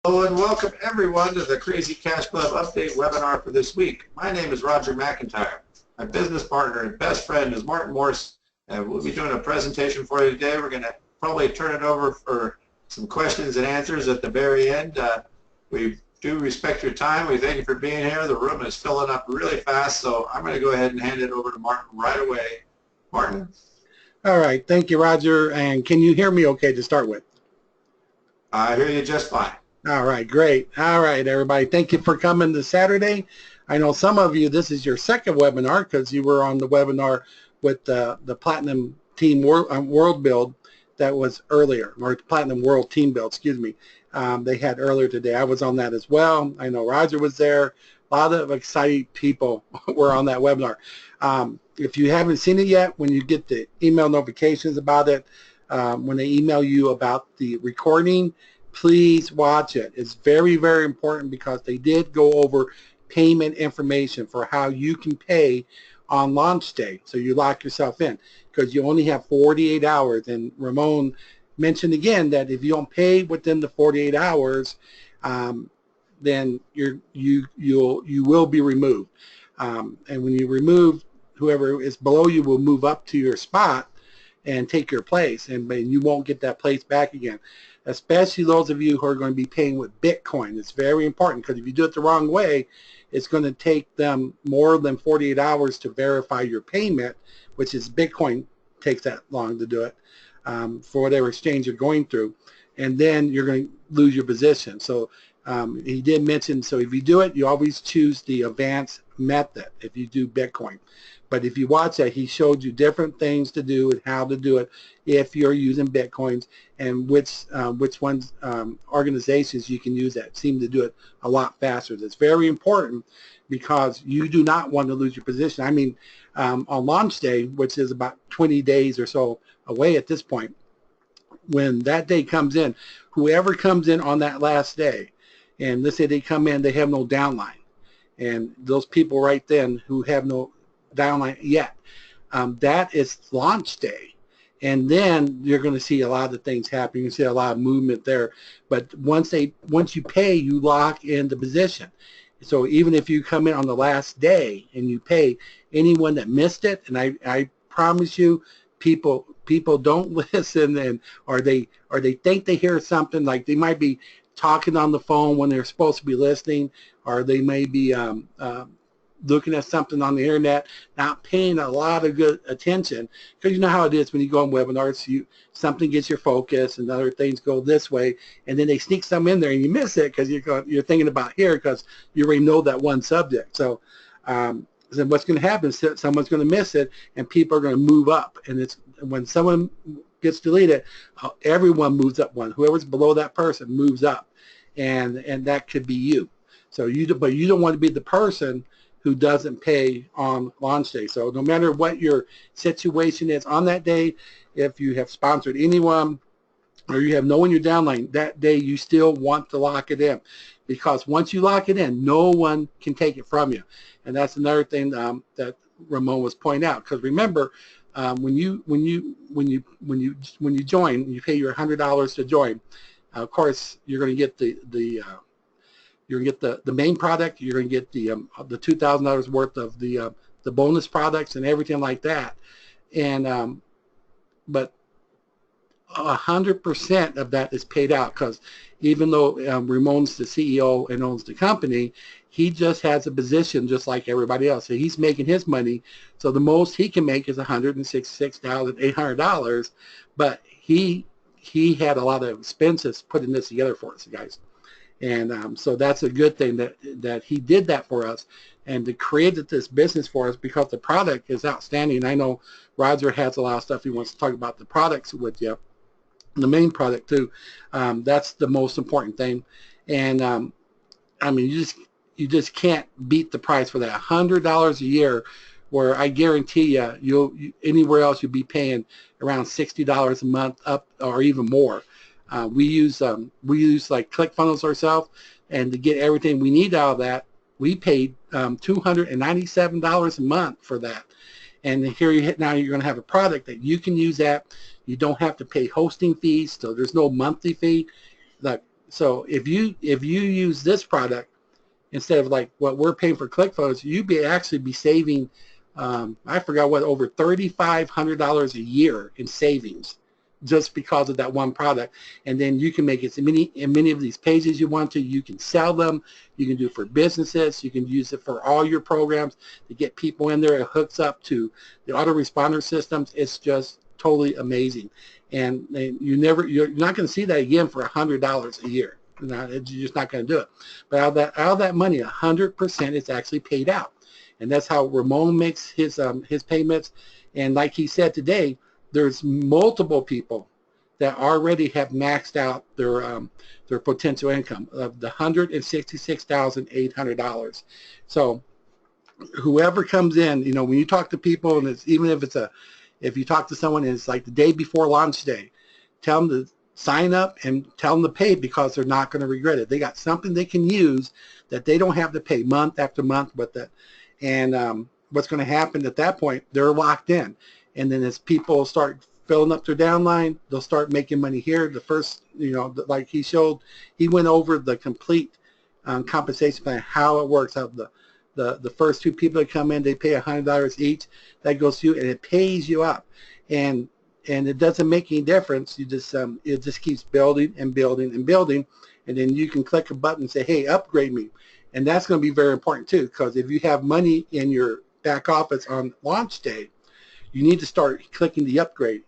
Hello and welcome everyone to the Crazy Cash Club update webinar for this week. My name is Roger McIntyre. My business partner and best friend is Martin Morse, and we'll be doing a presentation for you today. We're going to probably turn it over for some questions and answers at the very end. We do respect your time. We thank you for being here. The room is filling up really fast, so I'm going to go ahead and hand it over to Martin right away. Martin? All right. Thank you, Roger. And can you hear me okay to start with? I hear you just fine. All right, great. All right, everybody. Thank you for coming this Saturday. I know some of you, this is your second webinar because you were on the webinar with the Platinum Team World Build that was earlier, or Platinum World Team Build, excuse me. They had earlier today. I was on that as well. I know Roger was there. A lot of exciting people were on that webinar. If you haven't seen it yet, when you get the email notifications about it, when they email you about the recording, please watch it. It's very, very important because they did go over payment information for how you can pay on launch day. So you lock yourself in because you only have 48 hours. And Ramon mentioned again that if you don't pay within the 48 hours, then you will be removed. And when you remove, whoever is below you will move up to your spot and take your place, and you won't get that place back again. Especially those of you who are going to be paying with Bitcoin. It's very important because if you do it the wrong way, it's going to take them more than 48 hours to verify your payment, which is Bitcoin takes that long to do it for whatever exchange you're going through, and then you're going to lose your position. So he did mention, so if you do it, you always choose the advanced method if you do Bitcoin. But if you watch that, he showed you different things to do and how to do it if you're using Bitcoins, and which ones organizations you can use that seem to do it a lot faster. That's very important because you do not want to lose your position. I mean, on launch day, which is about 20 days or so away at this point, when that day comes in, whoever comes in on that last day, and let's say they come in, they have no downline, and those people right then who have no downline yet, that is launch day, and then you're going to see a lot of things happening. You see a lot of movement there, but once you pay, you lock in the position. So even if you come in on the last day and you pay, anyone that missed it, and I promise you, people don't listen, and or they think they hear something, like they might be talking on the phone when they're supposed to be listening, or they may be looking at something on the internet, not paying a lot of good attention, because you know how it is when you go on webinars, something gets your focus and other things go this way, and then they sneak some in there and you miss it because you're thinking about here because you already know that one subject. So then what's going to happen is someone's going to miss it and people are going to move up, and it's when someone gets deleted, everyone moves up one. Whoever's below that person moves up, and that could be you. So but you don't want to be the person who doesn't pay on launch day. So no matter what your situation is on that day, if you have sponsored anyone or you have no one in your downline, that day you still want to lock it in, because once you lock it in, no one can take it from you. And that's another thing that Ramon was pointing out, because remember, when you join, you pay your $100 to join. Of course, you're going to get you're going to get the main product. You're going to get the $2,000 worth of the bonus products and everything like that. And but 100% of that is paid out, because even though Ramon's the CEO and owns the company, he just has a position just like everybody else. So he's making his money. So the most he can make is $166,800. But he had a lot of expenses putting this together for us, guys. And so that's a good thing that he did that for us and to created this business for us, because the product is outstanding. I know Roger has a lot of stuff he wants to talk about the products with you, the main product too. That's the most important thing. And I mean, you just can't beat the price for that. $100 a year, where I guarantee you, anywhere else you'll be paying around $60 a month up, or even more. We use like ClickFunnels ourselves, and to get everything we need out of that, we paid $297 a month for that. And here now you're going to have a product that you can use that. You don't have to pay hosting fees, so there's no monthly fee. Like So if you use this product instead of like what we're paying for ClickFunnels, you'd actually be saving, I forgot what, over $3,500 a year in savings just because of that one product. And then you can make as many of these pages you want to. You can sell them. You can do it for businesses. You can use it for all your programs to get people in there. It hooks up to the autoresponder systems. It's just totally amazing. And you're not going to see that again for $100 a year. You're just not going to do it. But out of that money, 100% is actually paid out. And that's how Ramon makes his payments. And like he said today, there's multiple people that already have maxed out their potential income of the $166,800. So whoever comes in, when you talk to people, and it's, even if you talk to someone and it's like the day before launch day, tell them to sign up and tell them to pay, because they're not going to regret it. They got something they can use that they don't have to pay month after month with it. And what's going to happen at that point, they're locked in. And then as people start filling up their downline, they'll start making money here. The first, like he showed, he went over the complete compensation plan, how it works, how the first two people that come in, they pay $100 each. That goes to you, and it pays you up. And it doesn't make any difference. You just it just keeps building and building and building, and then you can click a button and say, hey, upgrade me. And that's going to be very important too, because if you have money in your back office on launch day, you need to start clicking the upgrade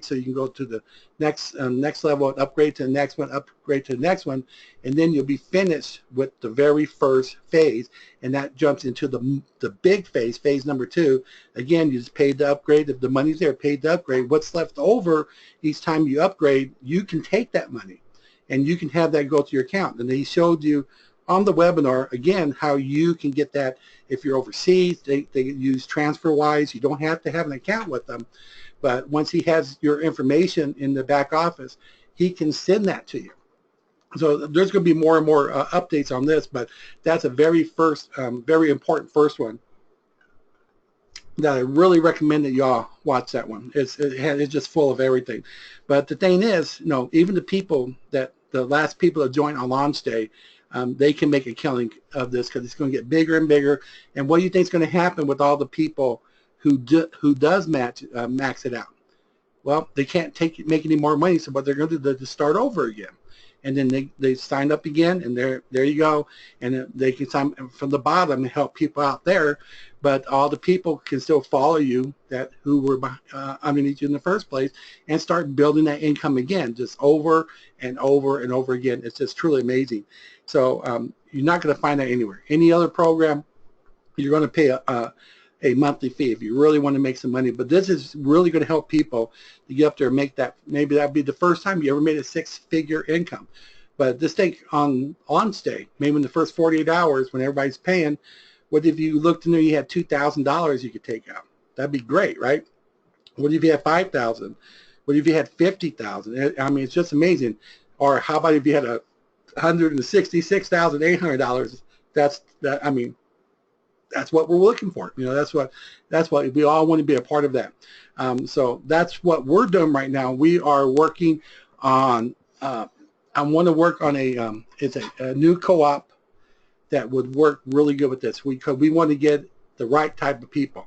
so you can go to the next level, and upgrade to the next one, upgrade to the next one, and then you'll be finished with the very first phase, and that jumps into the big phase, phase number 2. Again, you just paid the upgrade. If the money's there, paid the upgrade. What's left over each time you upgrade, you can take that money, and you can have that go to your account. And he showed you on the webinar, again, how you can get that. If you're overseas, they use TransferWise. You don't have to have an account with them. But once he has your information in the back office, he can send that to you. So there's going to be more and more updates on this, but that's a very important first one that I really recommend that y'all watch that one. It's just full of everything. But the thing is, even the people the last people that join on launch day, they can make a killing of this, because it's going to get bigger and bigger. And what do you think is going to happen with all the people who does max it out? Well, they can't make any more money, so what they're going to do is start over again. And then they sign up again, and there you go. And they can sign from the bottom and help people out there. But all the people can still follow you who were underneath you in the first place, and start building that income again, just over and over and over again. It's just truly amazing. So you're not going to find that anywhere. Any other program, you're going to pay a monthly fee if you really want to make some money. But this is really going to help people to get up there and make that. Maybe that'd be the first time you ever made a 6-figure income. But this thing on stay, maybe in the first 48 hours when everybody's paying, what if you looked in there, you had $2,000 you could take out? That'd be great, right? What if you had $5,000? What if you had $50,000? I mean, it's just amazing. Or how about if you had $166,800? I mean, that's what we're looking for. That's what we all want to be a part of that. So that's what we're doing right now. We are working on. I want to work on it's a new co-op that would work really good with this. Because we want to get the right type of people.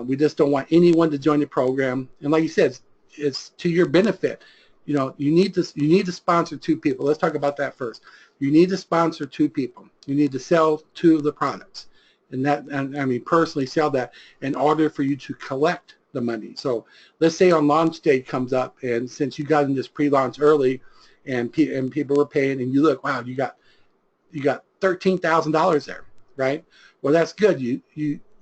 We just don't want anyone to join the program. And like you said, it's to your benefit. You need to sponsor 2 people. Let's talk about that first. You need to sponsor 2 people. You need to sell 2 of the products. And I mean, personally sell that in order for you to collect the money. So let's say on launch day comes up, and since you got in this pre-launch early, and people were paying, and you look, wow, you got $13,000 there, right? Well, that's good. You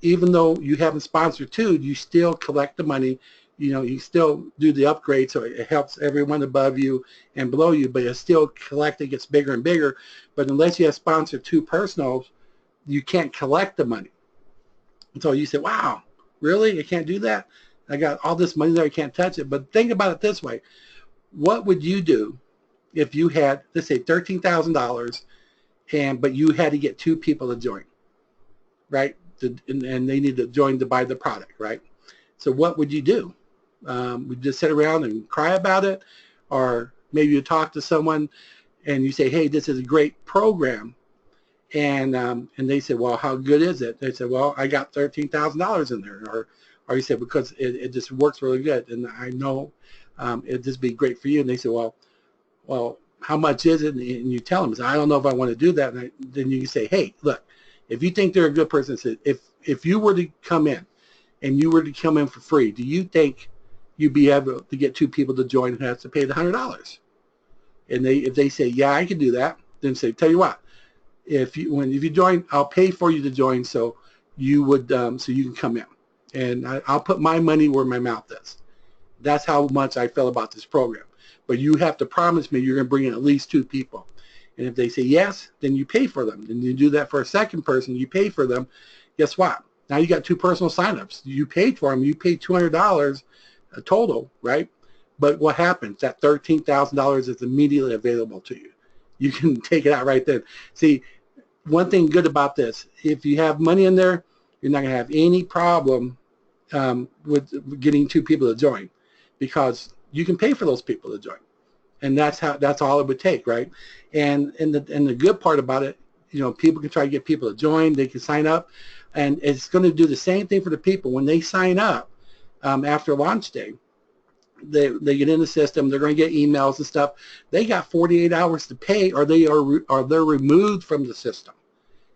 even though you haven't sponsored 2, you still collect the money. You still do the upgrade, so it helps everyone above you and below you, but it's still collected, gets bigger and bigger. But unless you have sponsored 2 personals, you can't collect the money. And so you say, wow, really? You can't do that? I got all this money there, I can't touch it. But think about it this way. What would you do if you had, let's say, $13,000, but you had to get 2 people to join, right? And they need to join to buy the product, right? So what would you do? Would you just sit around and cry about it? Or maybe you talk to someone and you say, hey, this is a great program, and they said, well, how good is it? They said, well, I got $13,000 in there, or you said, because it just works really good, and I know it'd just be great for you. And they said, well, how much is it? And you tell them, I don't know if I want to do that. And then you can say, hey, look, if you think they're a good person, if you were to come in and you were to come in for free, do you think you'd be able to get 2 people to join who has to pay the $100? And if they say, yeah, I can do that, then say, tell you what, if you join, I'll pay for you to join, so you can come in, and I'll put my money where my mouth is. That's how much I feel about this program. But you have to promise me you're going to bring in at least 2 people. And if they say yes, then you pay for them. And you do that for a second person, you pay for them. Guess what? Now you got 2 personal signups. You paid for them. You paid $200 total, right? But what happens? That $13,000 is immediately available to you. You can take it out right then. See, one thing good about this, if you have money in there, you're not going to have any problem with getting 2 people to join, because you can pay for those people to join, and that's all it would take, right? And the good part about it, people can try to get people to join. They can sign up, and it's going to do the same thing for the people when they sign up after launch day. They get in the system. They're going to get emails and stuff. They got 48 hours to pay, or they're removed from the system.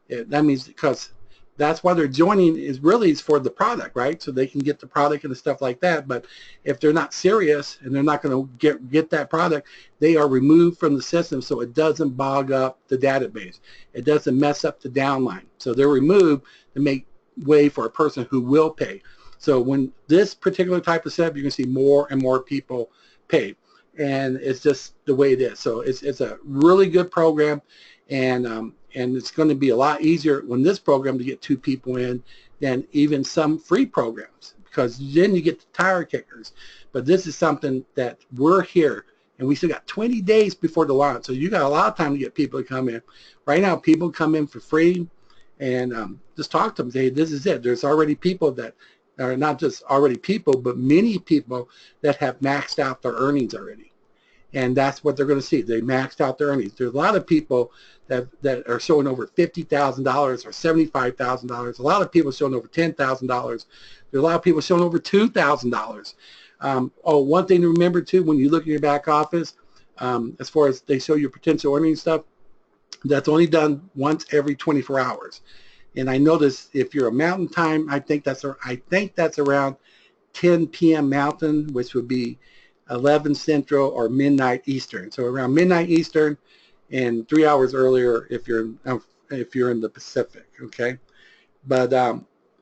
That means, because that's why they're joining, is for the product, right? So they can get the product and the stuff like that. But if they're not serious and they're not going to get that product, they are removed from the system, so it doesn't bog up the database. It doesn't mess up the downline. So they're removed to make way for a person who will pay. So when this particular type of setup, you're going to see more and more people pay, and it's just the way it is. So it's a really good program, and it's going to be a lot easier when this program to get 2 people in than even some free programs, because then you get the tire kickers. But this is something that we're here, and we still got 20 days before the launch, so you got a lot of time to get people to come in. Right now, people come in for free, and just talk to them. Say, this is it. There's already people that are not just already people, but many people that have maxed out their earnings already. And that's what they're going to see. They maxed out their earnings. There's a lot of people that are showing over $50,000 or $75,000. A lot of people showing over $10,000. There's a lot of people showing over $2,000. One thing to remember too, when you look in your back office, as far as they show your potential earnings stuff, that's only done once every 24 hours. And I notice if you're a Mountain Time, I think that's around 10 p.m. Mountain, which would be 11 Central or midnight Eastern. So around midnight Eastern, and 3 hours earlier if you're in the Pacific. Okay, but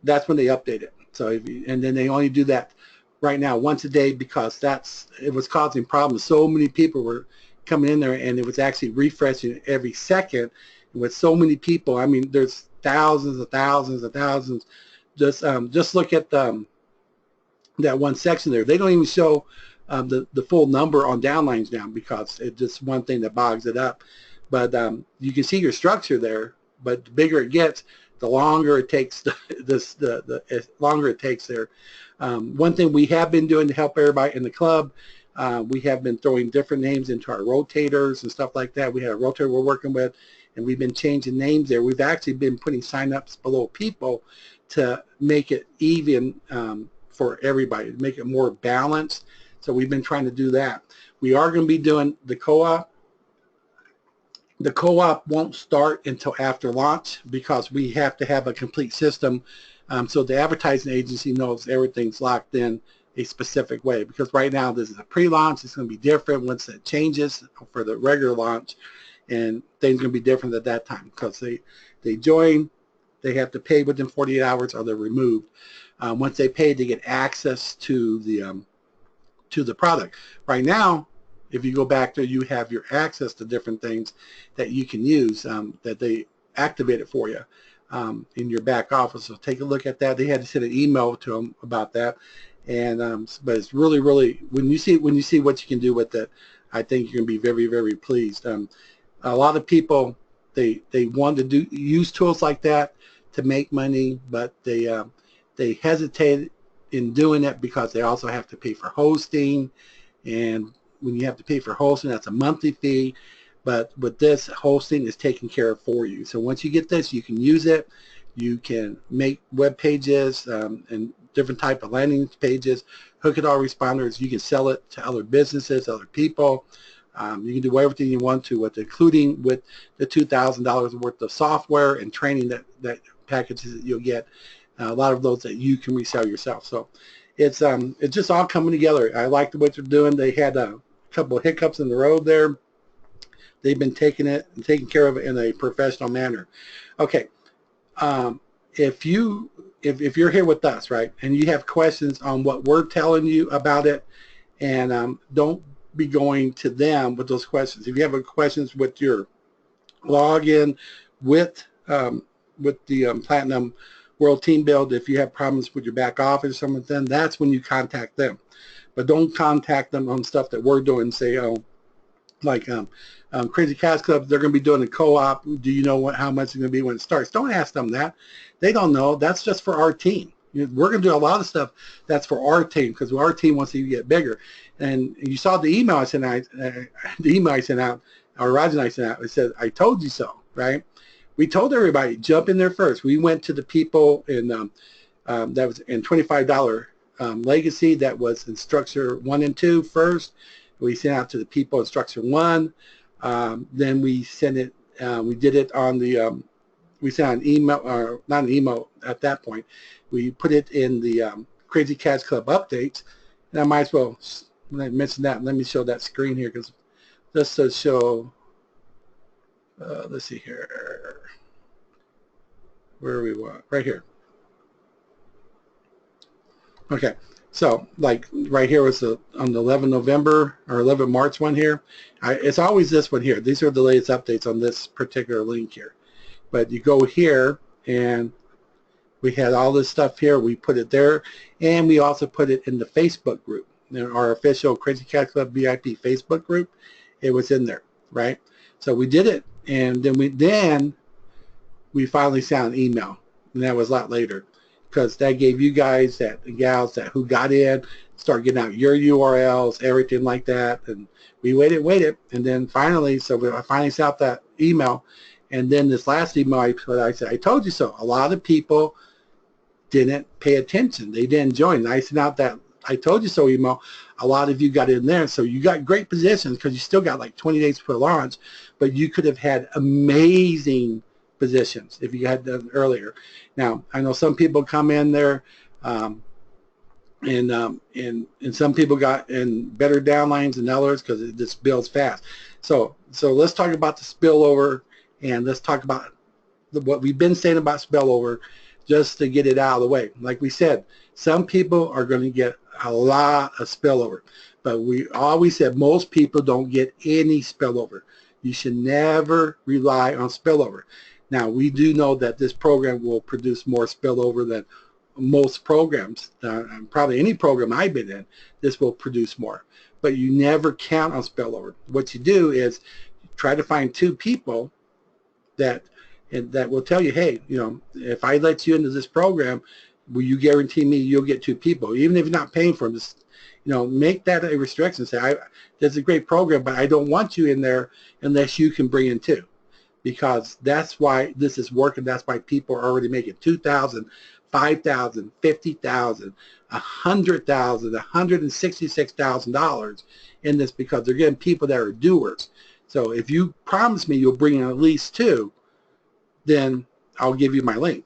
that's when they update it. So and then they only do that right now once a day, because it was causing problems. So many people were coming in there, and it was actually refreshing every second. And with so many people, I mean, there's thousands and thousands and thousands. Just look at that one section there. They don't even show the full number on downlines now, because it's just one thing that bogs it up. But you can see your structure there. But the bigger it gets, the longer it takes. The longer it takes there. One thing we have been doing to help everybody in the club, we have been throwing different names into our rotators and stuff like that. We have a rotator we're working with, and we've been changing names there. We've actually been putting sign-ups below people to make it even for everybody, to make it more balanced. So we've been trying to do that. We are going to be doing the co-op. The co-op won't start until after launch, because we have to have a complete system, so the advertising agency knows everything's locked in a specific way. Because right now this is a pre-launch. It's going to be different once it changes for the regular launch, and things are going to be different at that time, because they join, they have to pay within 48 hours or they're removed. Once they pay, they get access to the product. Right now, if you go back there, you have your access to different things that you can use, that they activate it for you in your back office. So take a look at that. They had to send an email to them about that, and but it's really, really, when you see what you can do with it, I think you're going to be very, very pleased. A lot of people, they want to use tools like that to make money, but they hesitate in doing it because they also have to pay for hosting, and when you have to pay for hosting, that's a monthly fee. But with this, hosting is taken care of for you. So once you get this, you can use it. You can make web pages and different type of landing pages, hook it all responders. You can sell it to other businesses, other people. You can do everything you want to with, including with the $2,000 worth of software and training that packages that you'll get. A lot of those that you can resell yourself. So it's just all coming together. I like what they're doing. They had a couple of hiccups in the road there. They've been taking care of it in a professional manner. Okay, if you're here with us, right, and you have questions on what we're telling you about it, and don't be going to them with those questions. If you have questions with your login with the Platinum World Team Build, if you have problems with your back office or something, then that's when you contact them. But don't contact them on stuff that we're doing. Say, oh, like Crazy Cash Club, they're going to be doing a co-op. Do you know how much it's going to be when it starts? Don't ask them that. They don't know. That's just for our team. We're going to do a lot of stuff that's for our team because our team wants to get bigger. And you saw the email I sent out, or Roger and I sent out. It said, "I told you so," right? We told everybody, jump in there first. We went to the people in that was in $25 legacy. That was in structure 1 and 2 first. We sent out to the people in structure 1. Then we sent it. We did it on the. We sent out an email, or not an email at that point. We put it in the Crazy Cash Club updates. And I might as well, when I mentioned that, let me show that screen here because this does show. Let's see here. Where we want? Right here. Okay. So, like right here was on the 11 November or 11 March one here. It's always this one here. These are the latest updates on this particular link here. But you go here, and we had all this stuff here. We put it there, and we also put it in the Facebook group, our official Crazy Cash Club VIP Facebook group. It was in there, right? So we did it, and then we finally sent an email, and that was a lot later, because that gave you guys, gals who got in, start getting out your URLs, everything like that, and we waited, and then finally, I finally sent out that email, and then this last email I said, "I told you so." A lot of people didn't pay attention. They didn't join. And I sent out that "I told you so" email. A lot of you got in there, so you got great positions because you still got like 20 days for launch, but you could have had amazing positions if you had done earlier. Now, I know some people come in there, and some people got in better downlines than others because it just builds fast. So let's talk about the spillover, and let's talk about what we've been saying about spillover, just to get it out of the way. Like we said, some people are going to get a lot of spillover, but we always said most people don't get any spillover. You should never rely on spillover. Now, we do know that this program will produce more spillover than most programs, probably any program I've been in. This will produce more, but you never count on spillover. What you do is try to find 2 people that will tell you, hey, if I let you into this program, will you guarantee me you'll get 2 people, even if you're not paying for them? Just make that a restriction. Say, that's a great program, but I don't want you in there unless you can bring in 2, because that's why this is working. That's why people are already making $2,000, $5,000, $50,000, $100,000, $166,000 in this, because they're getting people that are doers. So if you promise me you'll bring in at least 2, then I'll give you my link.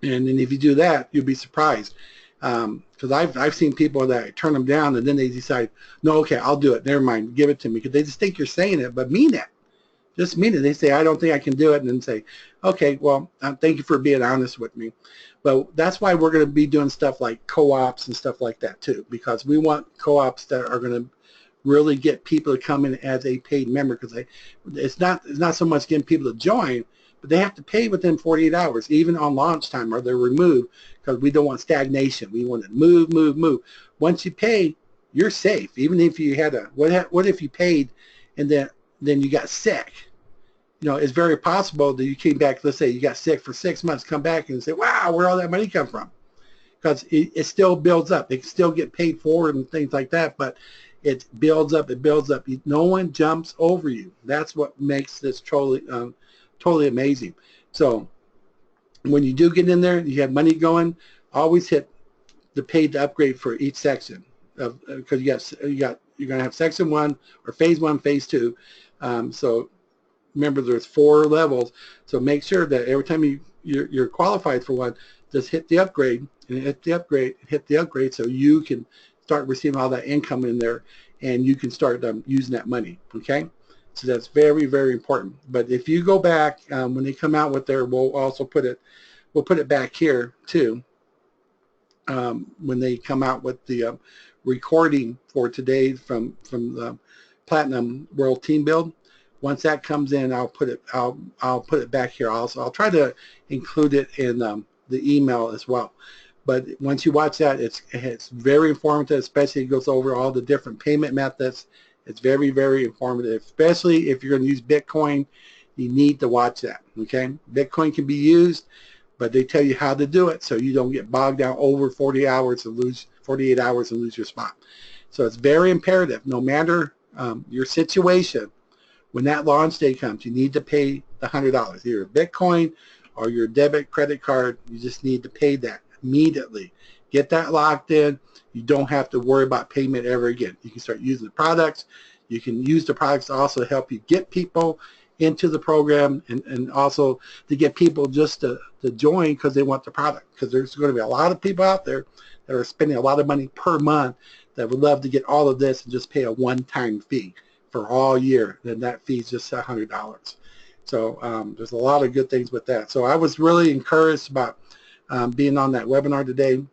And then if you do that, you'll be surprised. Because I've seen people that turn them down, and then they decide, no, okay, I'll do it. Never mind, give it to me. Because they just think you're saying it, but mean it. Just mean it. They say, I don't think I can do it, and then say, okay, well, thank you for being honest with me. But that's why we're going to be doing stuff like co-ops and stuff like that too, because we want co-ops that are going to really get people to come in as a paid member, because it's not so much getting people to join, but they have to pay within 48 hours, even on launch time, or they're removed, because we don't want stagnation. We want to move, move, move. Once you pay, you're safe. Even if you had what if you paid and then you got sick? It's very possible that you came back, let's say you got sick for 6 months, come back and say, wow, where'd all that money come from? Because it still builds up. It can still get paid for and things like that, but it builds up, it builds up. No one jumps over you. That's what makes this totally amazing. So when you do get in there, you have money going, always hit the paid to upgrade for each section, because you're going to have section 1 or phase 1, phase 2. So remember, there's 4 levels. So make sure that every time you're qualified for one, just hit the upgrade and hit the upgrade, so you can start receiving all that income in there, and you can start using that money. Okay, so that's very, very important. But if you go back when they come out with their, we'll also put it back here too. When they come out with the recording for today from the Platinum World Team Build, once that comes in, I'll put it back here also. I'll try to include it in the email as well. But once you watch that, it's very informative, especially it goes over all the different payment methods. It's very, very informative, especially if you're going to use Bitcoin. You need to watch that. Okay, Bitcoin can be used, but they tell you how to do it so you don't get bogged down over 48 hours and lose your spot. So it's very imperative, no matter your situation, when that launch day comes, you need to pay the $100, either Bitcoin or your debit credit card. You just need to pay that immediately. Get that locked in. You don't have to worry about payment ever again. You can start using the products. You can use the products to also help you get people into the program, and also to get people just to join because they want the product, because there's going to be a lot of people out there that are spending a lot of money per month that would love to get all of this and just pay a one-time fee for all year. Then that fee is just $100. So there's a lot of good things with that. So I was really encouraged about being on that webinar today.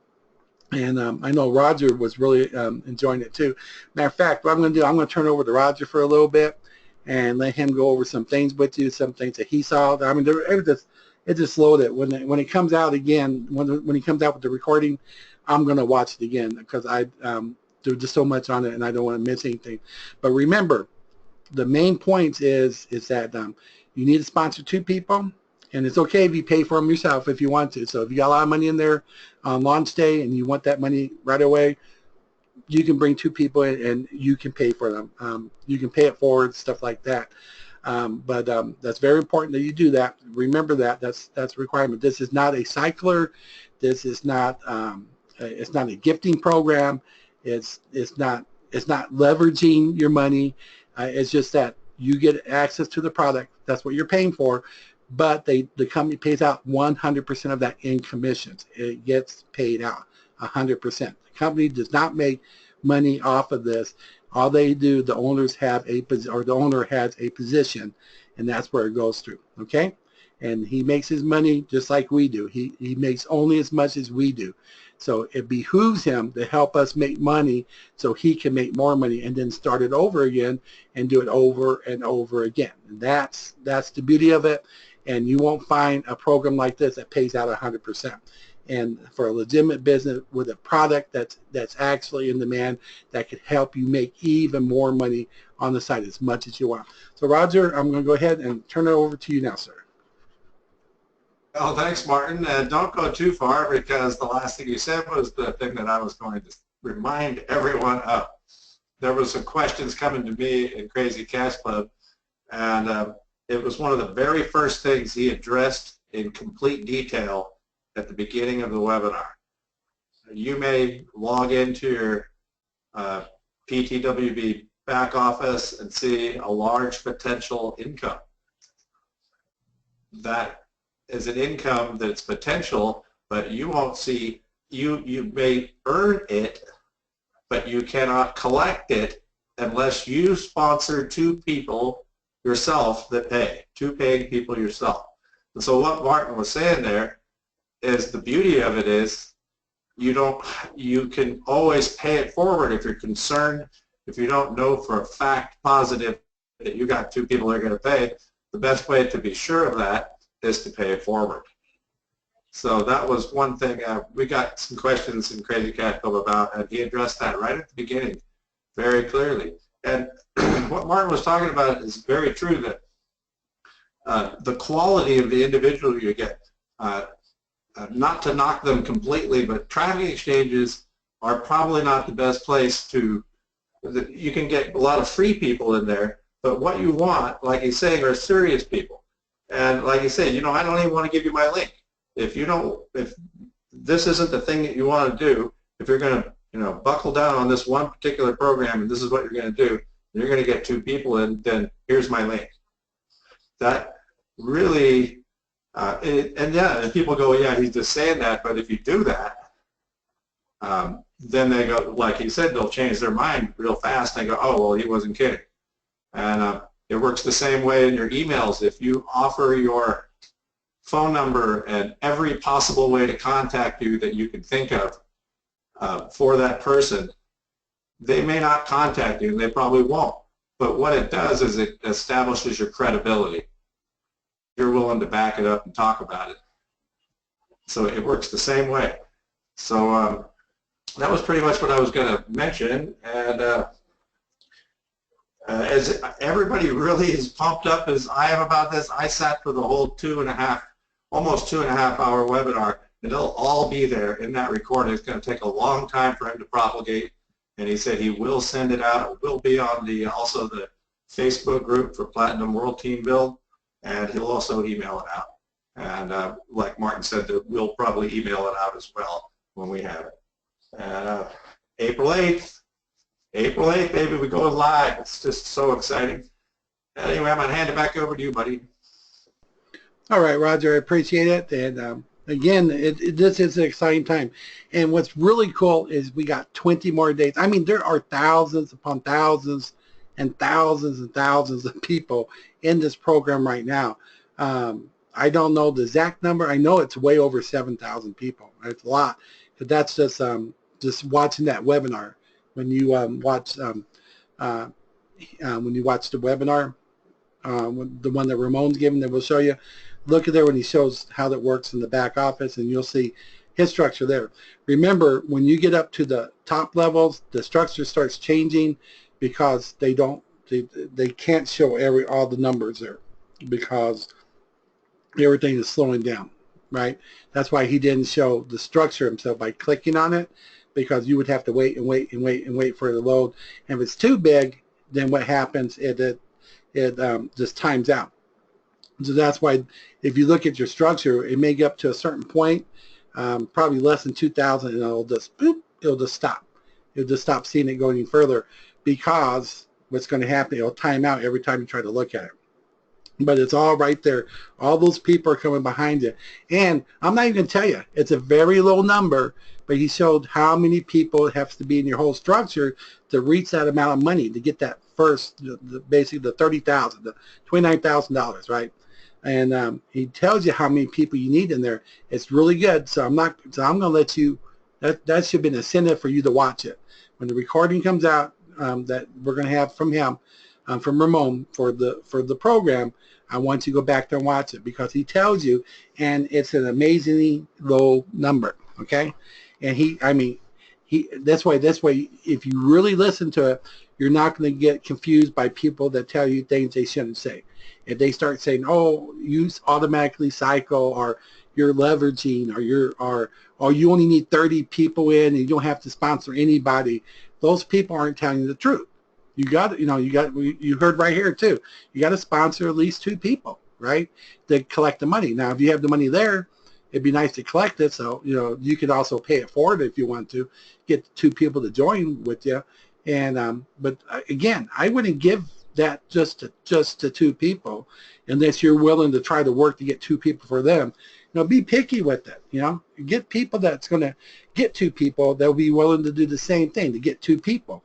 And I know Roger was really enjoying it too. Matter of fact, what I'm going to do, I'm going to turn over to Roger for a little bit and let him go over some things with you, some things that he saw. I mean, it just loaded. When it comes out again, when he comes out with the recording, I'm going to watch it again, because there's just so much on it and I don't want to miss anything. But remember, the main point is that you need to sponsor 2 people. And it's okay if you pay for them yourself if you want to. So if you got a lot of money in there on launch day and you want that money right away, you can bring 2 people in and you can pay for them. You can pay it forward, stuff like that. But that's very important that you do that. Remember that. That's a requirement. This is not a cycler. This is not it's not a gifting program. It's not leveraging your money. It's just that you get access to the product. That's what you're paying for. But the company pays out 100% of that in commissions. It gets paid out 100%. The company does not make money off of this. All they do, the owners have the owner has a position, and that's where it goes through. Okay, and he makes his money just like we do. He makes only as much as we do. So it behooves him to help us make money so he can make more money and then start it over again and do it over and over again. And that's the beauty of it. And you won't find a program like this that pays out 100%. And for a legitimate business with a product that's actually in demand, that could help you make even more money on the side as much as you want. So Roger, I'm going to go ahead and turn it over to you now, sir. Well, thanks, Martin. Don't go too far, because the last thing you said was the thing that I was going to remind everyone of. There was some questions coming to me in Crazy Cash Club, and it was one of the very first things he addressed in complete detail at the beginning of the webinar. You may log into your PTWB back office and see a large potential income. That is an income that's potential, but you won't see, you may earn it, but you cannot collect it unless you sponsor 2 people yourself that pay, 2 paying people yourself. And so what Martin was saying there is the beauty of it is you can always pay it forward if you're concerned. If you don't know for a fact positive that you got 2 people that are going to pay, the best way to be sure of that is to pay it forward. So that was one thing we got some questions in Crazy Cash Club about, and he addressed that right at the beginning very clearly. And what Martin was talking about is very true, that the quality of the individual you get, not to knock them completely, but traffic exchanges are probably not the best place to You can get a lot of free people in there, but what you want, like he's saying, are serious people. And like you said, I don't even want to give you my link. If this isn't the thing that you want to do, if you're going to, buckle down on this one particular program and this is what you're going to do, and you're going to get 2 people in, then here's my link. That really, and people go, yeah, he's just saying that, but if you do that, then they go, like he said, they'll change their mind real fast and they go, oh, well, he wasn't kidding. And it works the same way in your emails. If you offer your phone number and every possible way to contact you that you can think of for that person, they may not contact you, and they probably won't. But what it does is it establishes your credibility. You're willing to back it up and talk about it. So it works the same way. So that was pretty much what I was going to mention. And as everybody really is pumped up as I am about this, I sat for the whole almost 2.5 hour webinar, and it'll all be there in that recording. It's going to take a long time for him to propagate, and he said he will send it out. It will be on also the Facebook group for Platinum World Team Build, and he'll also email it out. And like Martin said, we'll probably email it out as well when we have it. And April 8th, baby, we're going live. It's just so exciting. Anyway, I'm going to hand it back over to you, buddy. All right, Roger, I appreciate it. And again, this is an exciting time. And what's really cool is we got 20 more days. I mean, there are thousands upon thousands and thousands and thousands of people in this program right now. I don't know the exact number. I know it's way over 7,000 people. It's a lot. But that's just watching that webinar. When you watch the webinar, the one that Ramon's giving, that will show you. Look at there when he shows how that works in the back office, and you'll see his structure there. Remember, when you get up to the top levels, the structure starts changing because they can't show all the numbers there because everything is slowing down, right? That's why he didn't show the structure himself by clicking on it, because you would have to wait and wait and wait and wait for it to load. And if it's too big, then what happens? It just times out. So that's why if you look at your structure, it may get up to a certain point, probably less than 2,000, and it'll just boop, it'll just stop. You'll just stop seeing it going any further, because what's going to happen, it'll time out every time you try to look at it. But it's all right there. All those people are coming behind you. And I'm not even going to tell you, it's a very low number, but he showed how many people it has to be in your whole structure to reach that amount of money, to get that first, basically the $30,000, the $29,000, right? And he tells you how many people you need in there. It's really good. So I'm going to let you, that should be an incentive for you to watch it. When the recording comes out that we're going to have from him, from Ramon for the program, I want you to go back there and watch it, because he tells you, and it's an amazingly low number, okay? And that's why if you really listen to it, you're not going to get confused by people that tell you things they shouldn't say. If they start saying, oh, you automatically cycle, or you're leveraging, or you only need 30 people in and you don't have to sponsor anybody, those people aren't telling you the truth. You heard right here too. You got to sponsor at least 2 people, right, to collect the money. Now, if you have the money there, it'd be nice to collect it. So you could also pay it forward if you want to get 2 people to join with you. And but again, I wouldn't give that just to 2 people unless you're willing to try to work to get 2 people for them. Be picky with it. Get people that's going to get 2 people that will be willing to do the same thing to get 2 people.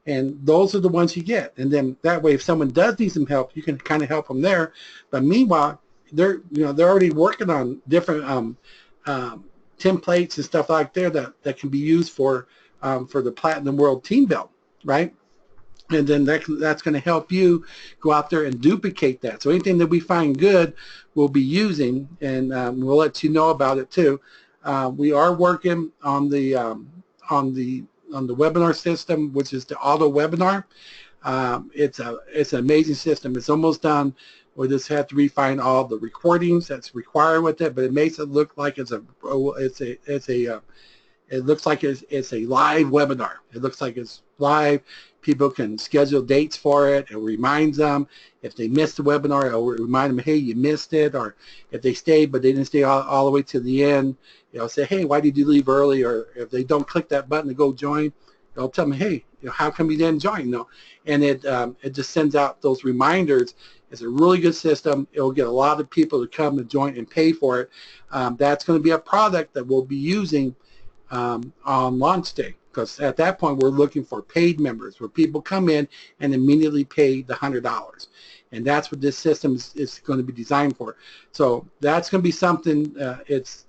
And those are the ones you get. And then that way, if someone does need some help, you can kind of help them there. But meanwhile, they're already working on different templates and stuff like that can be used for the Platinum World Team Build, right? And then that's going to help you go out there and duplicate that. So anything that we find good, we'll be using, and we'll let you know about it too. We are working on the webinar system, which is the auto webinar. It's an amazing system. It's almost done. We just have to refine all the recordings that's required with it, but it makes it look like it looks like it's a live webinar. It looks like it's live. People can schedule dates for it. It reminds them. If they missed the webinar, it'll remind them, hey, you missed it. Or if they stayed but they didn't stay all the way to the end, it'll say, hey, why did you leave early? Or if they don't click that button to go join, it'll tell them, hey, how come you didn't join? And it just sends out those reminders. It's a really good system. It'll get a lot of people to come and join and pay for it. That's going to be a product that we'll be using on launch day, because at that point we're looking for paid members where people come in and immediately pay the $100, and that's what this system is going to be designed for. So that's going to be something. It's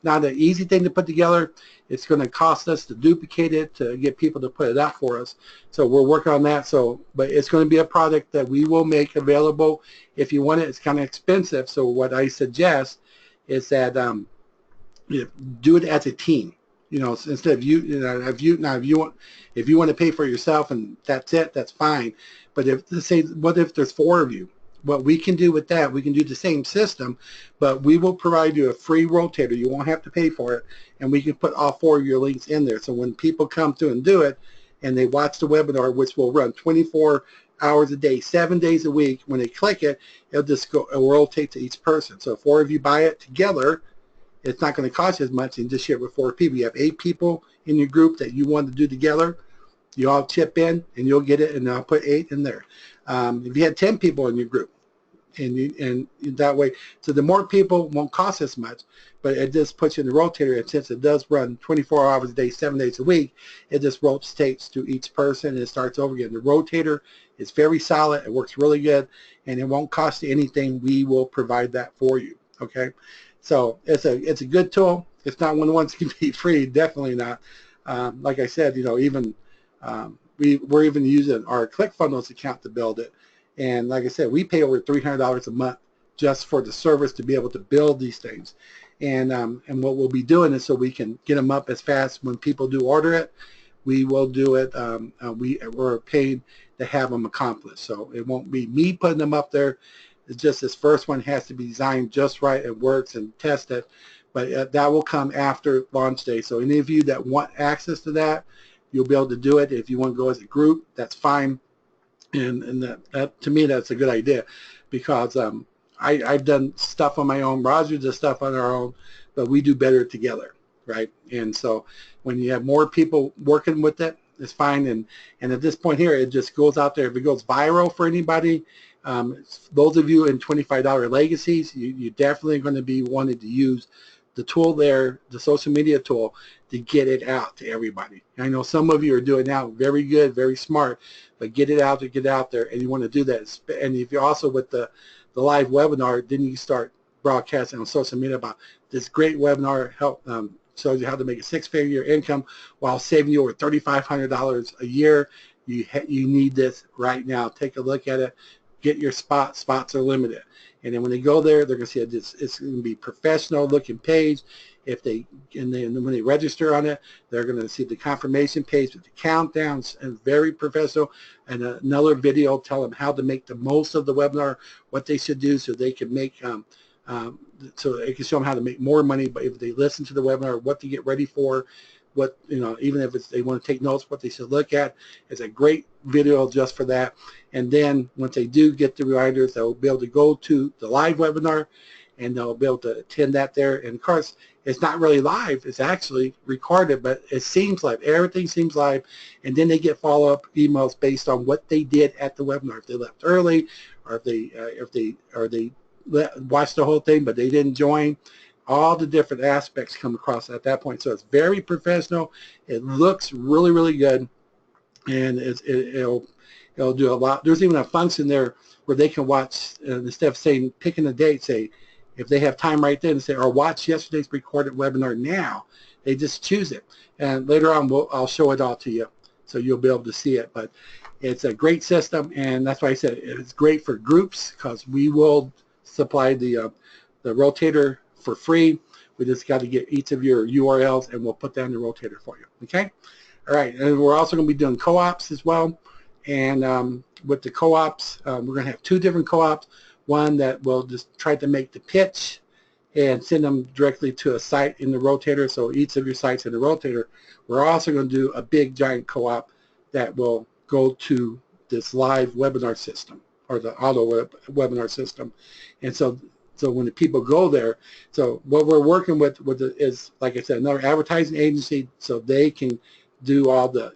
not an easy thing to put together. It's going to cost us to duplicate it, to get people to put it out for us. So we're working on that. But it's going to be a product that we will make available if you want it. It's kind of expensive, so what I suggest is that do it as a team. Instead of if you want to pay for it yourself and that's it, that's fine. But what if there's 4 of you? What we can do with that, we can do the same system, but we will provide you a free rotator. You won't have to pay for it, and we can put all 4 of your links in there. So when people come through and do it, and they watch the webinar, which will run 24 hours a day, 7 days a week, when they click it, it'll rotate to each person. So if 4 of you buy it together, it's not going to cost you as much, and just share it with 4 people. You have 8 people in your group that you want to do together. You all chip in, and you'll get it, and I'll put 8 in there. If you had 10 people in your group, and that way, so the more people won't cost as much, but it just puts you in the rotator, and since it does run 24 hours a day, 7 days a week, it just rotates to each person, and it starts over again. The rotator is very solid. It works really good, and it won't cost you anything. We will provide that for you, okay? So it's a good tool. It's not one of the ones that can be free, definitely not. Like I said, even we're even using our ClickFunnels account to build it. And like I said, we pay over $300 a month just for the service to be able to build these things. And what we'll be doing is, so we can get them up as fast when people do order it, we will do it. We're paid to have them accomplished. So it won't be me putting them up there. It's just this first one has to be designed just right. It works and tested. But that will come after launch day. So any of you that want access to that, you'll be able to do it. If you want to go as a group, that's fine. And that to me, that's a good idea, because I've done stuff on my own. Roger does stuff on our own, but we do better together, right? And so when you have more people working with it, it's fine. And at this point here, it just goes out there. If it goes viral for anybody, those of you in $25 legacies, you're definitely going to be wanting to use the tool there, the social media tool, to get it out to everybody. And I know some of you are doing now very good, very smart, but get it out there, and you want to do that. And if you're also with the live webinar, then you start broadcasting on social media about this great webinar, shows you how to make a 6-figure income while saving you over $3,500 a year. You need this right now. Take a look at it. Get your spots. Spots are limited. And then when they go there, they're going to see it's going to be professional looking page. And then when they register on it, they're going to see the confirmation page with the countdowns, and very professional, and another video tell them how to make the most of the webinar, what they should do so they can make so it can show them how to make more money. But if they listen to the webinar, what to get ready for, what, even if they want to take notes, what they should look at. It's a great video just for that. And then once they do get the reminders, they'll be able to go to the live webinar, and they'll be able to attend that there. And of course, it's not really live. It's actually recorded, but it seems live. Everything seems live. And then they get follow-up emails based on what they did at the webinar. If they left early, or if they watched the whole thing but they didn't join. All the different aspects come across at that point. So it's very professional. It looks really, really good, and it'll do a lot. There's even a function there where they can watch, instead of picking a date, say if they have time right then, say, or watch yesterday's recorded webinar now. They just choose it, and later on I'll show it all to you, so you'll be able to see it. But it's a great system, and that's why I said it's great for groups, because we will supply the rotator for free. We just got to get each of your URLs, and we'll put that in the rotator for you. Okay? All right. And we're also going to be doing co-ops as well. And with the co-ops, we're going to have 2 different co-ops. One that will just try to make the pitch and send them directly to a site in the rotator. So each of your sites in the rotator. We're also going to do a big giant co-op that will go to this live webinar system or the auto webinar system. And so when the people go there, so what we're working with is, like I said, another advertising agency, so they can do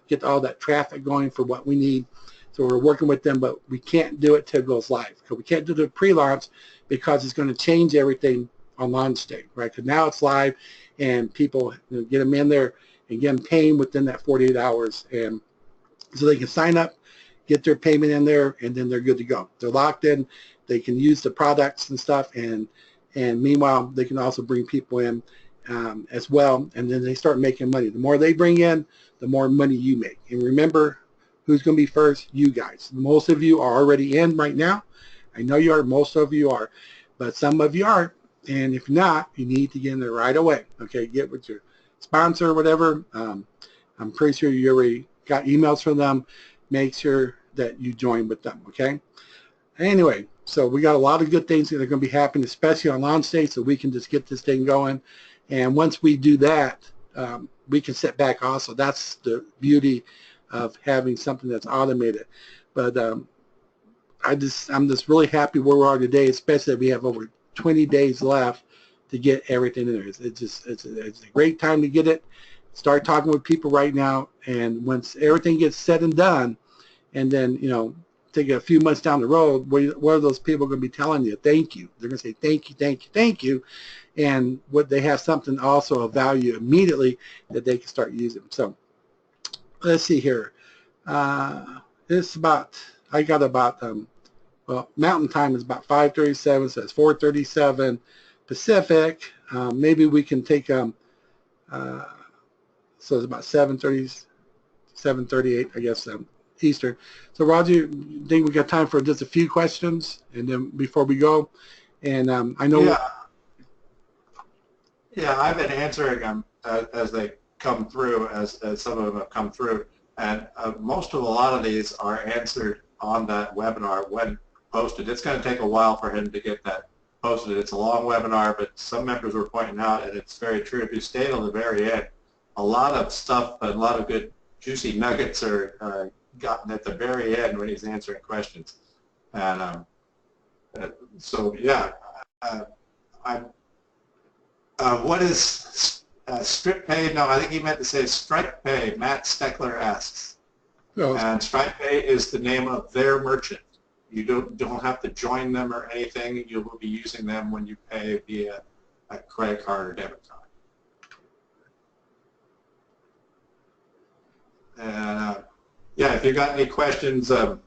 get all that traffic going for what we need. So we're working with them, but we can't do it till it goes live. Because we can't do the pre-launch because it's going to change everything on launch day, right? Because now it's live, and people get them in there and get them paying within that 48 hours, and so they can sign up, get their payment in there, and then they're good to go. They're locked in. They can use the products and stuff, and meanwhile they can also bring people in as well, and then they start making money. The more they bring in, the more money you make. And remember, who's going to be first? You guys. Most of you are already in right now. I know you are. Most of you are, but some of you aren't. And if not, you need to get in there right away. Okay, get with your sponsor or whatever. I'm pretty sure you already got emails from them. Make sure that you join with them. Okay. Anyway, so we got a lot of good things that are going to be happening, especially on launch day, so we can just get this thing going. And once we do that, we can sit back also. That's the beauty of having something that's automated. But I'm just really happy where we are today, especially that we have over 20 days left to get everything in there. It's a great time to get it. Start talking with people right now, and once everything gets said and done, and then take a few months down the road, what are those people going to be telling you? Thank you. They're going to say thank you, thank you, thank you, and what they have something also of value immediately that they can start using. So let's see here. It's about, I got about well, Mountain Time is about 5:37, so it's 4:37 Pacific. Maybe we can take so it's about 7:30, 7:38, I guess, Eastern. So Roger, I think we got time for just a few questions, and then before we go, and I know. Yeah, I've been answering them as they come through, as some of them have come through, and most of a lot of these are answered on that webinar when posted. It's going to take a while for him to get that posted. It's a long webinar, but some members were pointing out, and it's very true, if you stay till the very end, a lot of stuff, a lot of good juicy nuggets are gotten at the very end when he's answering questions. And so, yeah, what is Strip Pay? No, I think he meant to say Stripe Pay, Matt Steckler asks. Oh. And Stripe Pay is the name of their merchant. You don't have to join them or anything. You will be using them when you pay via a credit card or debit card. And yeah, if you got any questions that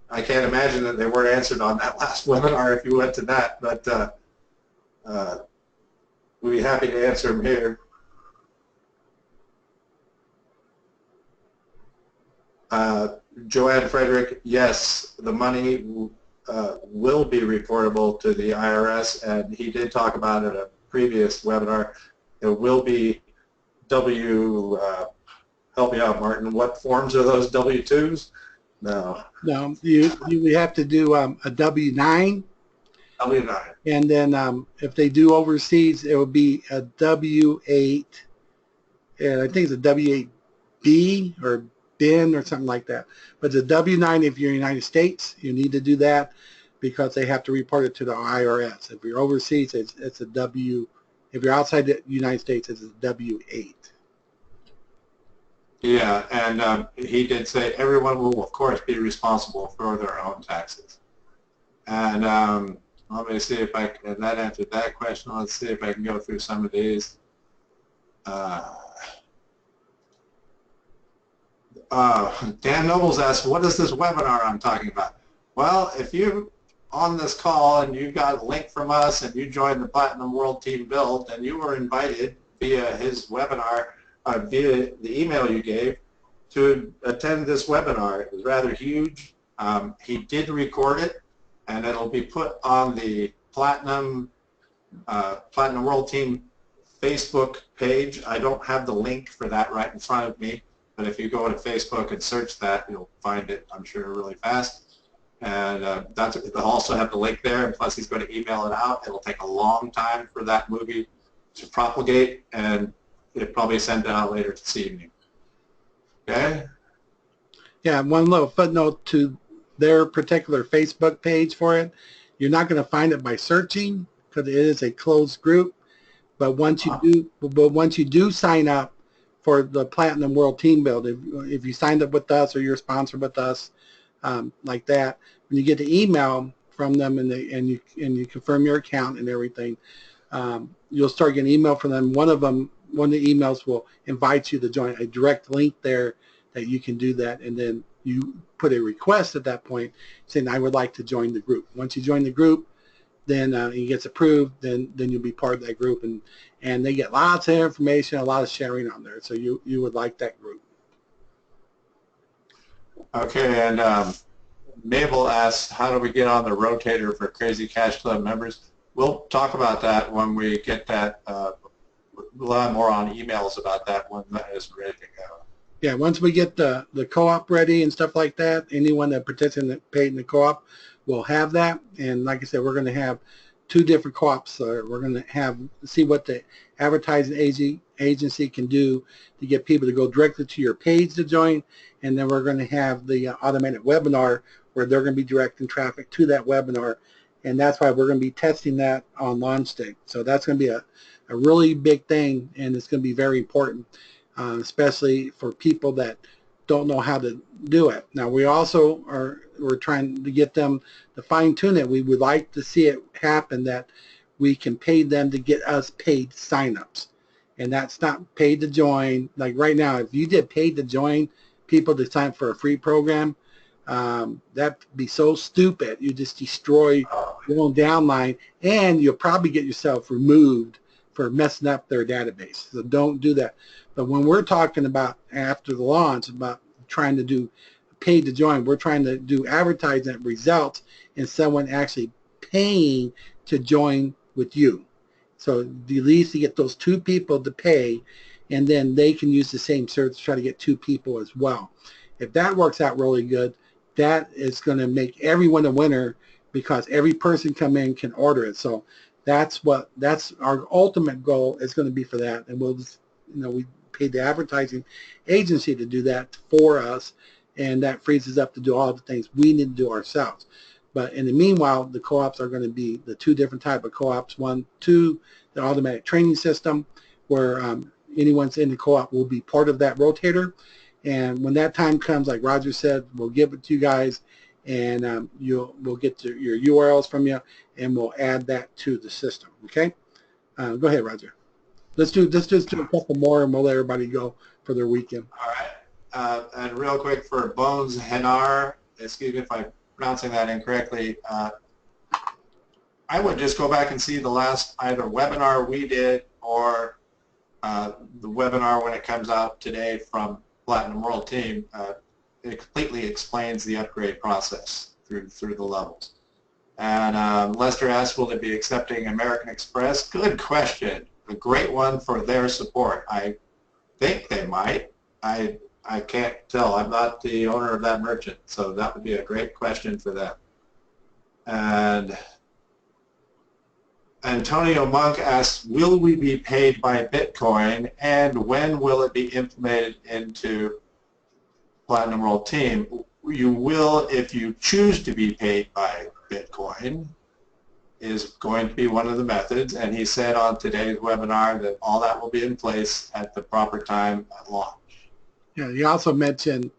I can't imagine that they weren't answered on that last webinar if you went to that, but we'd be happy to answer them here. Joanne Frederick, yes, the money will be reportable to the IRS, and he did talk about it at a previous webinar. It will be help me out, Martin, what forms are those W-2s? No. No, you have to do a W-9. W-9. And then if they do overseas, it will be a W-8, and I think it's a W-8B or BIN or something like that. But the W-9, if you're in the United States, you need to do that because they have to report it to the IRS. If you're overseas, it's a W. If you're outside the United States, it's a W-8. Yeah, and he did say everyone will, of course, be responsible for their own taxes. And let me see if I can, that answered that question. Let's see if I can go through some of these. Dan Nobles asked, what is this webinar I'm talking about? Well, if you're on this call and you got a link from us and you joined the Platinum World Team Build, and you were invited via his webinar, via the email you gave, to attend this webinar. It was rather huge. He did record it, and it'll be put on the Platinum World Team Facebook page. I don't have the link for that right in front of me, but if you go to Facebook and search that, you'll find it, I'm sure, really fast. And they'll also have the link there, and plus he's going to email it out. It'll take a long time for that movie to propagate, and it'll probably send it out later this evening. Okay? Yeah, one little footnote to their particular Facebook page for it. You're not going to find it by searching because it is a closed group. But once you do sign up for the Platinum World Team Build, if you signed up with us or you're sponsored with us, like that, when you get the email from them and you confirm your account and everything, you'll start getting email from them. One of the emails will invite you to join, a direct link there that you can do that, and then you put a request at that point saying, I would like to join the group. Once you join the group, then it gets approved, then you'll be part of that group, and they get lots of information, a lot of sharing on there. So you would like that group. Okay, and Mabel asks, how do we get on the rotator for Crazy Cash Club members? We'll talk about that when we get that. We'll have more on emails about that when that is ready to go. Yeah, once we get the co-op ready and stuff like that, anyone that participates in the co-op will have that. And like I said, we're going to have 2 different co-ops. We're going to see what the advertising agency can do to get people to go directly to your page to join. And then we're going to have the automated webinar where they're going to be directing traffic to that webinar. And that's why we're going to be testing that on launch day. So that's going to be a really big thing, and it's going to be very important. Especially for people that don't know how to do it. Now we're trying to get them to fine tune it. We would like to see it happen that we can pay them to get us paid signups, and that's not paid to join. Like right now, if you did paid to join people to sign up for a free program, that'd be so stupid. You just destroy your own downline, and you'll probably get yourself removed for messing up their database. So don't do that. But when we're talking about after the launch, about trying to do paid to join, we're trying to do advertising that results in someone actually paying to join with you. So at least you get those 2 people to pay, and then they can use the same service to try to get 2 people as well. If that works out really good, that is going to make everyone a winner because every person come in can order it. So that's our ultimate goal is going to be for that, and we'll just, we paid the advertising agency to do that for us, and that frees us up to do all the things we need to do ourselves. But in the meanwhile, the co-ops are going to be the 2 different type of co-ops. 2, the automatic training system, where anyone's in the co-op will be part of that rotator. And when that time comes, like Roger said, we'll give it to you guys, and we'll get your URLs from you, and we'll add that to the system. Okay, go ahead, Roger. Let's just do a couple more, and we'll let everybody go for their weekend. All right, and real quick for Bones Henar, excuse me if I'm pronouncing that incorrectly. I would just go back and see the last either webinar we did or the webinar when it comes out today from Platinum World Team. It completely explains the upgrade process through the levels. And Lester asked, will it be accepting American Express? Good question. A great one for their support. I think they might. I can't tell. I'm not the owner of that merchant, so that would be a great question for them. And Antonio Monk asks, will we be paid by Bitcoin, and when will it be implemented into Platinum World Team? You will if you choose to be paid by Bitcoin, is going to be one of the methods, and he said on today's webinar that all that will be in place at the proper time at launch. Yeah, he also mentioned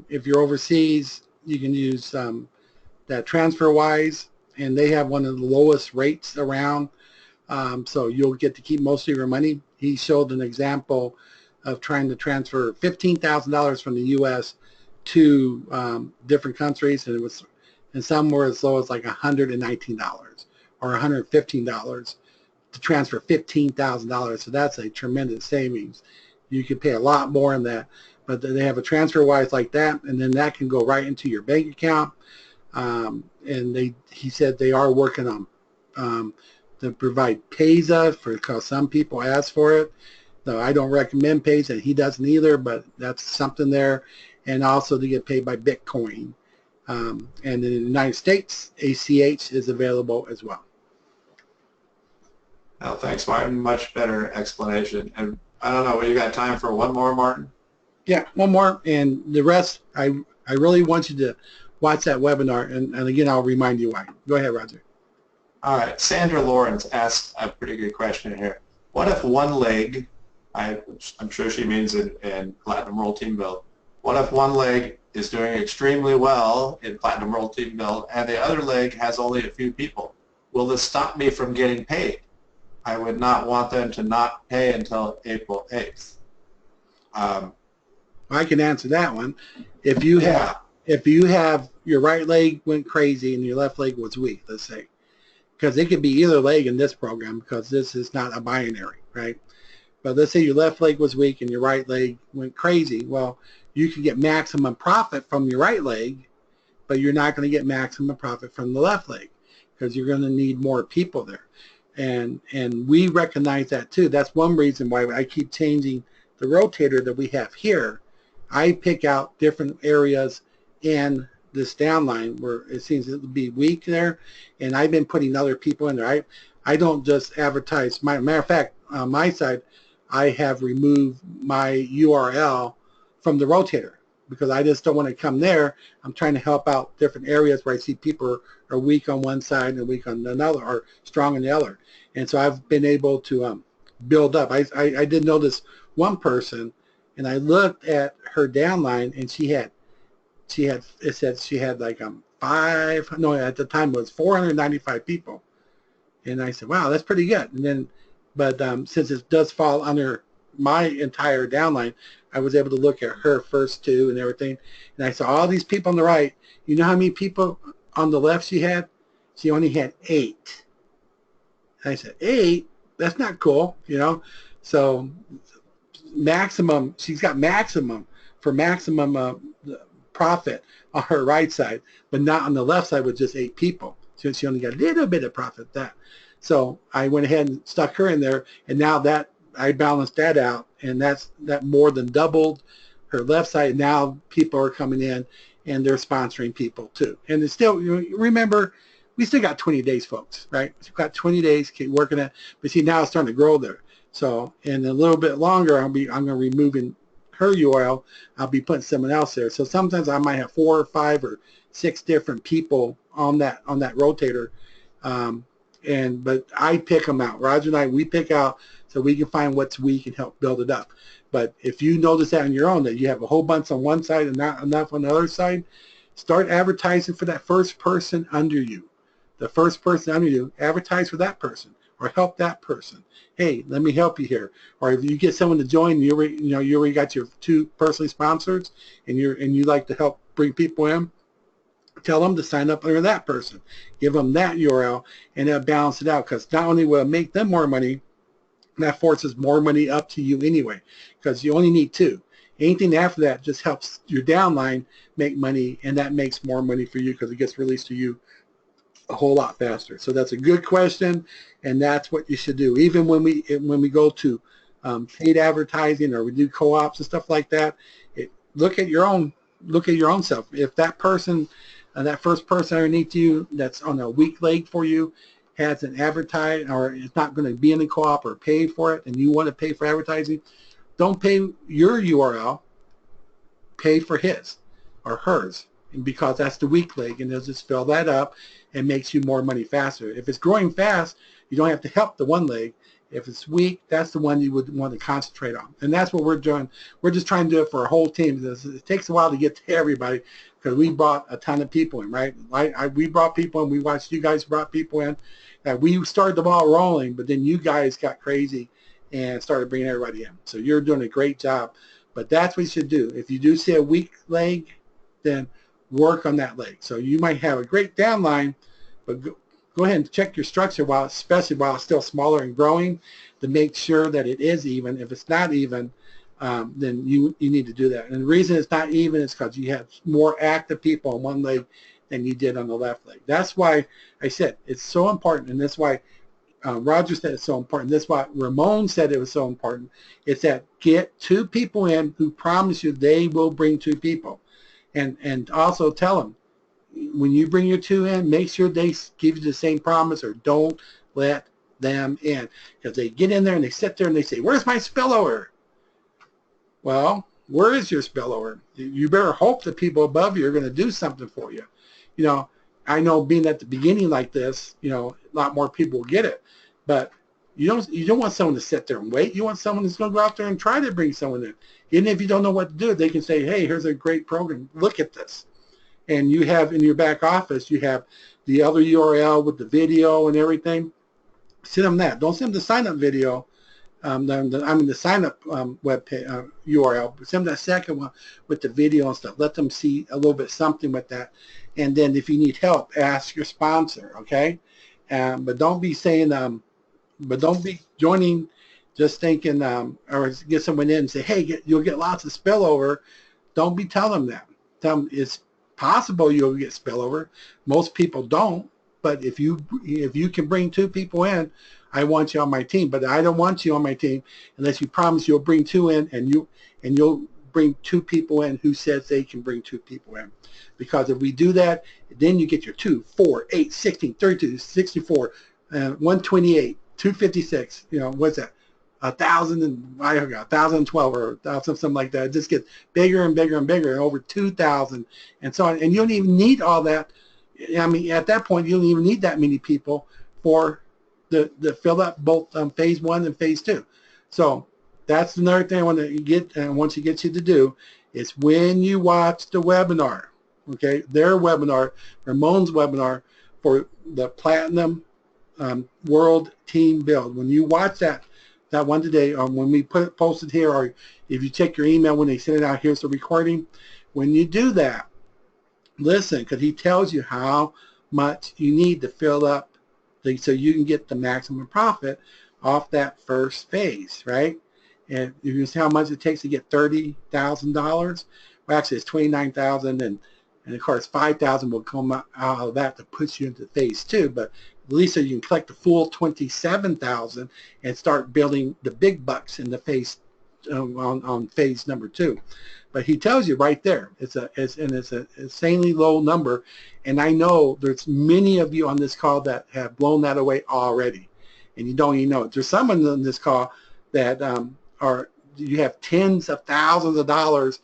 if you're overseas, you can use that TransferWise, and they have one of the lowest rates around, so you'll get to keep most of your money. He showed an example of trying to transfer $15,000 from the U.S. to different countries, and some were as low as like $119 or $115 to transfer $15,000. So that's a tremendous savings. You could pay a lot more than that, but they have a TransferWise like that, and then that can go right into your bank account. And he said they are working on to provide Payza because some people ask for it. No, I don't recommend Payza, and he doesn't either, but that's something there. And also to get paid by Bitcoin. And in the United States, ACH is available as well. Well, thanks, Martin. Much better explanation. And I don't know, you got time for one more, Martin? Yeah, one more, and the rest, I really want you to watch that webinar, and again, I'll remind you why. Go ahead, Roger. All right, Sandra Lawrence asked a pretty good question here. What if one leg, I'm sure she means in Platinum World Team Build, what if one leg is doing extremely well in Platinum World Team Build and the other leg has only a few people? Will this stop me from getting paid? I would not want them to not pay until April 8th. I can answer that one. If you have your right leg went crazy and your left leg was weak, let's say, because it could be either leg in this program because this is not a binary, right? But let's say your left leg was weak and your right leg went crazy. Well, you can get maximum profit from your right leg, but you're not going to get maximum profit from the left leg because you're going to need more people there. And we recognize that too. That's one reason why I keep changing the rotator that we have here. I pick out different areas in this downline where it seems to be weak there, and I've been putting other people in there. I don't just advertise. Matter of fact, on my side, I have removed my URL from the rotator because I just don't want to come there. I'm trying to help out different areas where I see people are weak on one side and weak on another, or strong on the other. And so I've been able to build up. I did notice one person, and I looked at her downline, and it said she had like at the time it was 495 people. And I said, wow, that's pretty good. And then, but since it does fall under my entire downline, I was able to look at her first two and everything. And I saw all these people on the right. You know how many people on the left she had? She only had 8. And I said, 8? That's not cool, you know? So maximum, she's got maximum profit on her right side, but not on the left side with just 8 people. So she only got a little bit of profit that. So I went ahead and stuck her in there, and now that I balanced that out, and that more than doubled her left side. Now people are coming in, and they're sponsoring people too. And it's still, remember, we still got 20 days, folks, right? We've got 20 days, keep working it. But see, now it's starting to grow there. So in a little bit longer, I'm going to removing her URL. I'll be putting someone else there. So sometimes I might have 4 or 5 or 6 different people on that rotator. But I pick them out. Roger and I, we pick out so we can find what's weak and help build it up. But if you notice that on your own, that you have a whole bunch on one side and not enough on the other side, start advertising for that first person under you. The first person under you, advertise for that person or help that person. Hey, let me help you here. Or if you get someone to join, you already got your 2 personally sponsors, and you like to help bring people in, tell them to sign up under that person. Give them that URL, and it'll balance it out, because not only will it make them more money, that forces more money up to you anyway, because you only need 2. Anything after that just helps your downline make money, and that makes more money for you because it gets released to you a whole lot faster. So that's a good question, and that's what you should do. Even when we go to paid advertising, or we do co-ops and stuff like that, look at your own self. If that person, that first person underneath you that's on a weak leg for you, has an advertise, or it's not going to be in the co-op or pay for it, and you want to pay for advertising, don't pay your URL, pay for his or hers, because that's the weak leg, and they'll just fill that up and makes you more money faster. If it's growing fast, you don't have to help the one leg. If it's weak, that's the one you would want to concentrate on. And that's what we're doing. We're just trying to do it for our whole team. It takes a while to get to everybody because we brought a ton of people in, right? We brought people in. We watched you guys brought people in. We started the ball rolling, but then you guys got crazy and started bringing everybody in. So you're doing a great job. But that's what you should do. If you do see a weak leg, then work on that leg. So you might have a great downline, but go ahead and check your structure, especially while it's still smaller and growing, to make sure that it is even. If it's not even, then you need to do that. And the reason it's not even is because you have more active people on one leg than you did on the left leg. That's why I said it's so important, and that's why Roger said it's so important. That's why Ramon said it was so important. It's that get 2 people in who promise you they will bring 2 people. And also tell them, when you bring your 2 in, make sure they give you the same promise, or don't let them in. Because they get in there and they sit there and they say, where's my spillover? Well, where is your spillover? You better hope that people above you are going to do something for you. You know, I know being at the beginning like this, you know, a lot more people will get it, but you don't want someone to sit there and wait. You want someone who's going to go out there and try to bring someone in. Even if you don't know what to do, they can say, hey, here's a great program. Look at this. And you have in your back office, you have the other URL with the video and everything. Send them that. Don't send them the sign-up video. The sign-up web page, URL. But send them that second one with the video and stuff. Let them see a little bit something with that. And then if you need help, ask your sponsor, okay? But don't be saying, but don't be joining just thinking, or get someone in and say, hey, you'll get lots of spillover. Don't be telling them that. Tell them it's possible you'll get spillover. Most people don't, but if you can bring 2 people in, I want you on my team. But I don't want you on my team unless you promise you'll bring 2 in, and you'll bring 2 people in who says they can bring 2 people in. Because if we do that, then you get your 2, 4, 8, 16, 32, 64, 128, 256. You know, what's that? 1,012 or 1,000, something like that. It just gets bigger and bigger and bigger, over 2,000 and so on. And you don't even need all that. I mean, at that point, you don't even need that many people for the fill up both phase 1 and phase 2. So that's another thing I want to get and want to get you to do is when you watch the webinar, okay, their webinar, Ramon's webinar for the Platinum World Team Build. When you watch that one today, or when we post it here, or if you check your email when they send it out, here's the recording. When you do that, listen, because he tells you how much you need to fill up so you can get the maximum profit off that first phase, right? And you can see how much it takes to get $30,000. Well, actually, it's $29,000, and of course, $5,000 will come out of that to put you into phase 2. But at least so you can collect the full $27,000 and start building the big bucks in the phase on phase number 2. But he tells you right there, it's an insanely low number, and I know there's many of you on this call that have blown that away already, and you don't even know it. There's someone on this call that you have tens of thousands of dollars,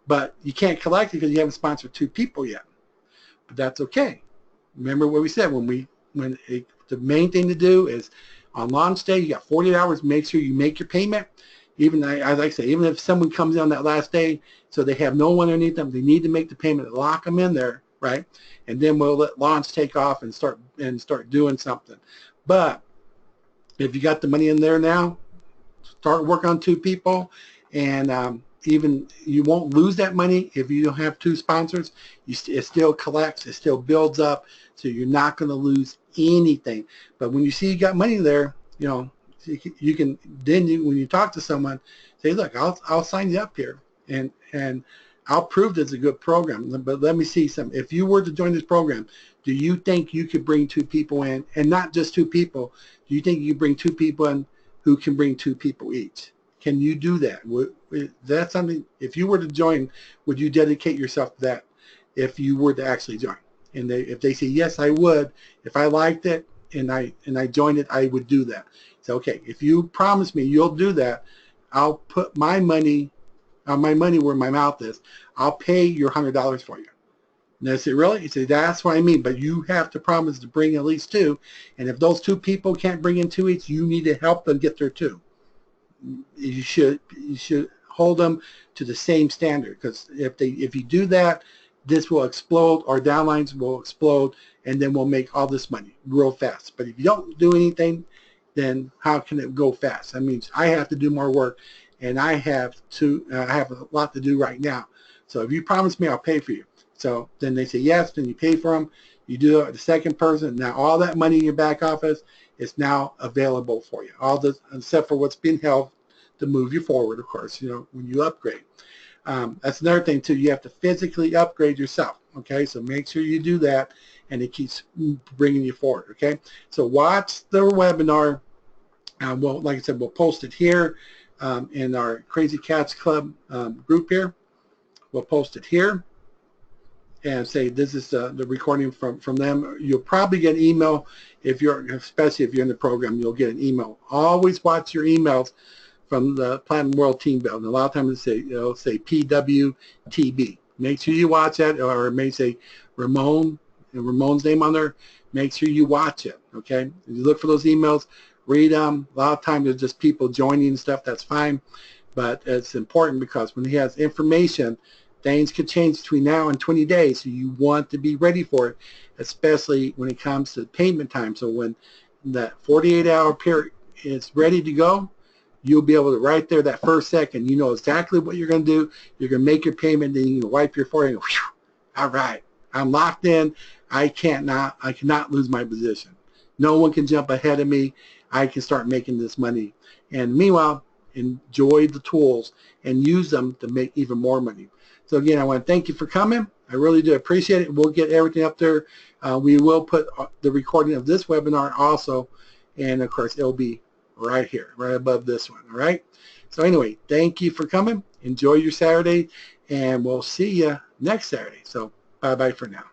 but you can't collect it because you haven't sponsored 2 people yet. But that's okay. Remember what we said the main thing to do is on launch day, you got 48 hours. Make sure you make your payment. Even as I say, even if someone comes in on that last day, so they have no one underneath them, they need to make the payment, lock them in there, right? And then we'll let launch take off and start doing something. But if you got the money in there now, start work on 2 people, and even you won't lose that money if you don't have 2 sponsors. It still collects, it still builds up, so you're not going to lose anything. But when you see you got money there, you know, you can then when you talk to someone, say, look, I'll sign you up here, and I'll prove this is a good program. But let me see some. If you were to join this program, do you think you could bring 2 people in, and not just 2 people? Do you think you could bring 2 people in who can bring 2 people each? Can you do that? That's something. If you were to join, would you dedicate yourself to that? If you were to actually join, and if they say yes, I would. If I liked it and I joined it, I would do that. So okay, if you promise me you'll do that, I'll put my money where my mouth is. I'll pay your $100 for you. And they say, really? You say, that's what I mean. But you have to promise to bring at least 2. And if those 2 people can't bring in 2 each, you need to help them get their 2. You should hold them to the same standard, because if you do that, this will explode. Our downlines will explode, and then we'll make all this money real fast. But if you don't do anything, then how can it go fast? That means I have to do more work, and I have a lot to do right now. So if you promise me, I'll pay for you. So then they say yes, then you pay for them. You do it with the second person. Now all that money in your back office is now available for you. All this, except for what's being held to move you forward, of course, you know, when you upgrade. That's another thing too. You have to physically upgrade yourself. Okay, so make sure you do that, and it keeps bringing you forward. Okay, so watch the webinar. Well, like I said, we'll post it here in our Crazy Cats Club group here. We'll post it here and say this is the recording from them. You'll probably get an email especially if you're in the program. You'll get an email. Always watch your emails from the Platinum World Team Build. And a lot of times it'll say PWTB. Make sure you watch that, or it may say Ramon's name on there. Make sure you watch it, okay? If you look for those emails, read them. A lot of times there's just people joining and stuff. That's fine. But it's important because when he has information, things could change between now and 20 days. So you want to be ready for it, especially when it comes to payment time. So when that 48-hour period is ready to go, you'll be able to right there that first second, you know exactly what you're going to do. You're going to make your payment, then you can wipe your forehead and go, whew, all right, I'm locked in. I cannot lose my position. No one can jump ahead of me. I can start making this money. And meanwhile, enjoy the tools and use them to make even more money. So again, I want to thank you for coming. I really do appreciate it. We'll get everything up there. We will put the recording of this webinar also, and of course it'll be right here, right above this one. All right. So anyway, thank you for coming. Enjoy your Saturday, and we'll see you next Saturday. So bye-bye for now.